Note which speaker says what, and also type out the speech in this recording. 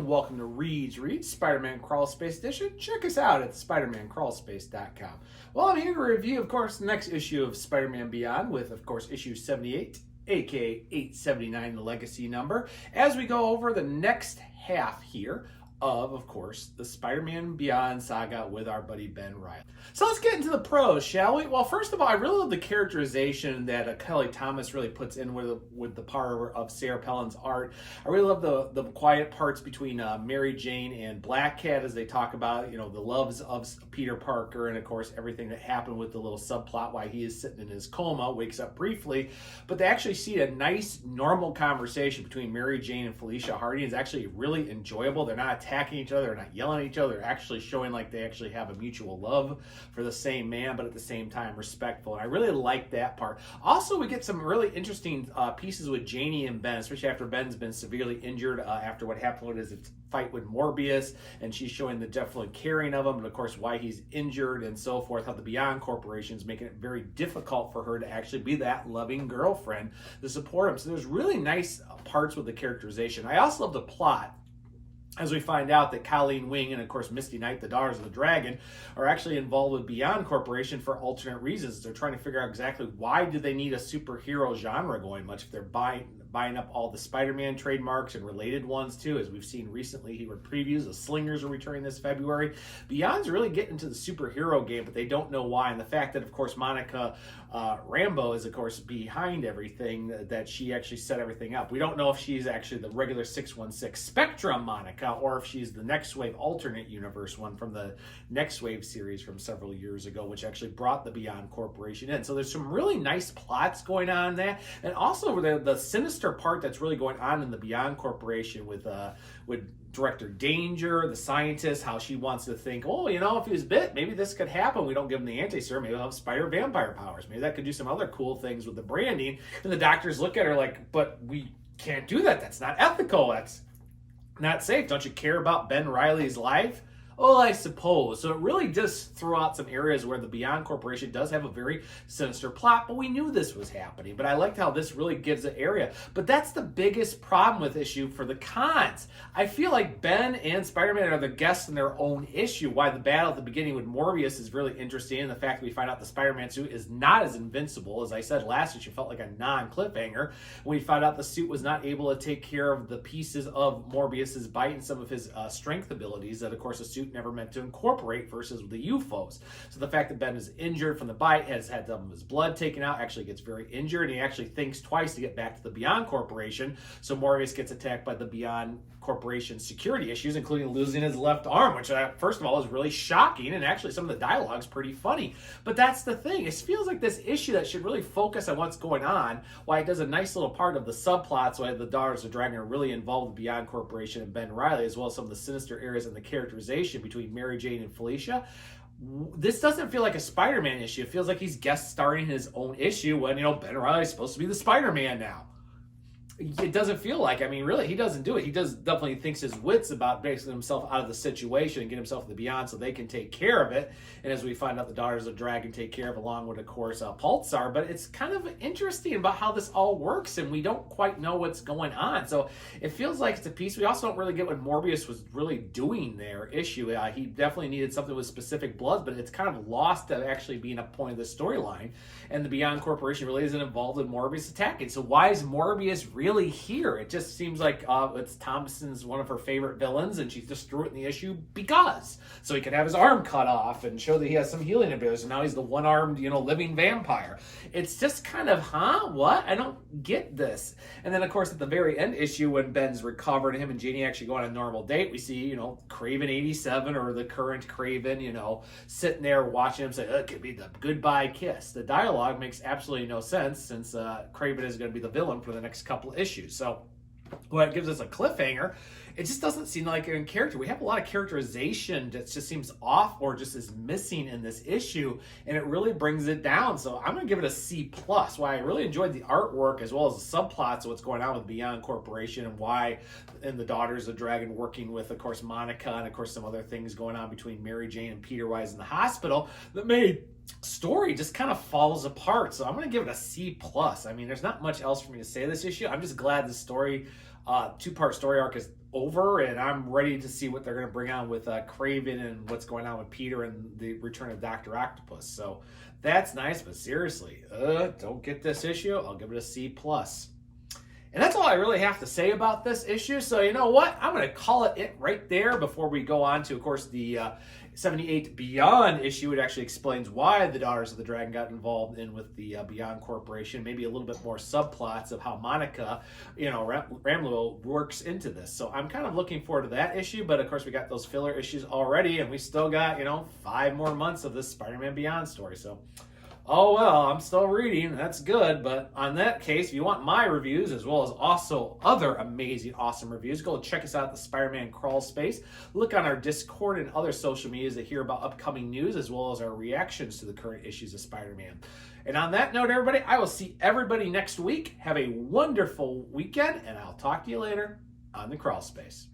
Speaker 1: welcome to Reed's Spider-Man Crawl Space Edition. Check us out at spidermancrawlspace.com. Well, I'm here to review, of course, the next issue of Spider-Man Beyond with, of course, issue 78, aka 879, the legacy number, as we go over the next half here of course, the Spider-Man Beyond saga with our buddy Ben Reilly. So let's get into the pros, shall we? Well, first of all, I really love the characterization that Kelly Thomas really puts in with the part of Sarah Pallin's art. I really love the quiet parts between Mary Jane and Black Cat as they talk about, the loves of Peter Parker and, of course, everything that happened with the little subplot why he is sitting in his coma, wakes up briefly. But they actually see a nice, normal conversation between Mary Jane and Felicia Hardy. It's actually really enjoyable. They're not attacking each other, they're not yelling at each other, they're actually showing like they actually have a mutual love for the same man, but at the same time respectful. And I really like that part. Also, we get some really interesting pieces with Janie and Ben, especially after Ben's been severely injured after what happened with his fight with Morbius, and she's showing the definitely caring of him, and of course why he's injured and so forth, how the Beyond Corporation is making it very difficult for her to actually be that loving girlfriend to support him. So there's really nice parts with the characterization. I also love the plot, as we find out that Colleen Wing and, of course, Misty Knight, the Daughters of the Dragon, are actually involved with Beyond Corporation for alternate reasons. They're trying to figure out exactly why do they need a superhero genre going much if they're buying up all the Spider-Man trademarks and related ones too, as we've seen recently here with previews. The Slingers are returning this February. Beyond's really getting into the superhero game, but they don't know why. And the fact that, of course, Monica Rambeau is, of course, behind everything, that she actually set everything up. We don't know if she's actually the regular 616 Spectrum Monica, or if she's the Next Wave alternate universe one from the Next Wave series from several years ago, which actually brought the Beyond Corporation in. So there's some really nice plots going on there. And also the sinister part that's really going on in the Beyond Corporation with Director Danger, the scientist, how she wants to think, if he was bit, maybe this could happen. We don't give him the anti-serum. Maybe he'll have spider vampire powers. Maybe that could do some other cool things with the branding. And the doctors look at her like, but we can't do that. That's not ethical. That's not safe. Don't you care about Ben Reilly's life? Oh, I suppose. So it really does throw out some areas where the Beyond Corporation does have a very sinister plot, but we knew this was happening. But I liked how this really gives an area. But that's the biggest problem with issue for the cons. I feel like Ben and Spider-Man are the guests in their own issue. Why the battle at the beginning with Morbius is really interesting, and the fact that we find out the Spider-Man suit is not as invincible. As I said last issue, felt like a non-cliffhanger. We found out the suit was not able to take care of the pieces of Morbius's bite and some of his strength abilities that, of course, the suit never meant to incorporate versus the UFOs. So the fact that Ben is injured from the bite, has had some of his blood taken out, actually gets very injured, and he actually thinks twice to get back to the Beyond Corporation. So Morbius gets attacked by the Beyond Corporation security issues, including losing his left arm, which first of all is really shocking, and actually some of the dialogue's pretty funny. But that's the thing. It feels like this issue that should really focus on what's going on, why it does a nice little part of the subplots, why the Daughters of the Dragon are really involved with Beyond Corporation and Ben Reilly, as well as some of the sinister areas in the characterization between Mary Jane and Felicia. This doesn't feel like a Spider-Man issue. It feels like he's guest starring his own issue when, Ben Reilly is supposed to be the Spider-Man now. It doesn't feel like, really, he doesn't do it. He definitely thinks his wits about basing himself out of the situation and get himself to the Beyond so they can take care of it. And as we find out, the Daughters of the Dragon take care of, along with, of course, Pulsar. But it's kind of interesting about how this all works, and we don't quite know what's going on. So it feels like it's a piece. We also don't really get what Morbius was really doing there issue. He definitely needed something with specific bloods, but it's kind of lost to actually being a point of the storyline. And the Beyond Corporation really isn't involved in Morbius attacking. So why is Morbius really here? It just seems like it's Thompson's one of her favorite villains, and she just threw it in the issue because so he could have his arm cut off and show that he has some healing abilities, and now he's the one-armed living vampire. It's just kind of what? I don't get this. And then of course at the very end issue, when Ben's recovered and him and Jeannie actually go on a normal date, we see Craven 87, or the current Craven, sitting there watching him say, it could be the goodbye kiss. The dialogue makes absolutely no sense, since Craven is going to be the villain for the next couple issues. So when it gives us a cliffhanger, it just doesn't seem like in character. We have a lot of characterization that just seems off or just is missing in this issue, and it really brings it down. So I'm going to give it a C+. Why I really enjoyed the artwork as well as the subplots of what's going on with Beyond Corporation, and why and the Daughters of Dragon working with, of course, Monica, and of course some other things going on between Mary Jane and Peter Wise in the hospital that made story just kind of falls apart. So I'm going to give it a C+. There's not much else for me to say this issue. I'm just glad the story, two-part story arc is over, and I'm ready to see what they're going to bring on with Craven and what's going on with Peter and the return of Dr. Octopus. So that's nice, but seriously, don't get this issue. I'll give it a C+. And that's all I really have to say about this issue. So you know what? I'm going to call it right there before we go on to, of course, the 78 Beyond issue. It actually explains why the Daughters of the Dragon got involved in with the Beyond Corporation. Maybe a little bit more subplots of how Monica, Ramlo works into this. So I'm kind of looking forward to that issue. But of course, we got those filler issues already, and we still got 5 more months of this Spider-Man Beyond story. So. Oh, well, I'm still reading. That's good. But on that case, if you want my reviews as well as also other amazing, awesome reviews, go check us out at the Spider-Man Crawl Space. Look on our Discord and other social medias to hear about upcoming news as well as our reactions to the current issues of Spider-Man. And on that note, everybody, I will see everybody next week. Have a wonderful weekend, and I'll talk to you later on the Crawl Space.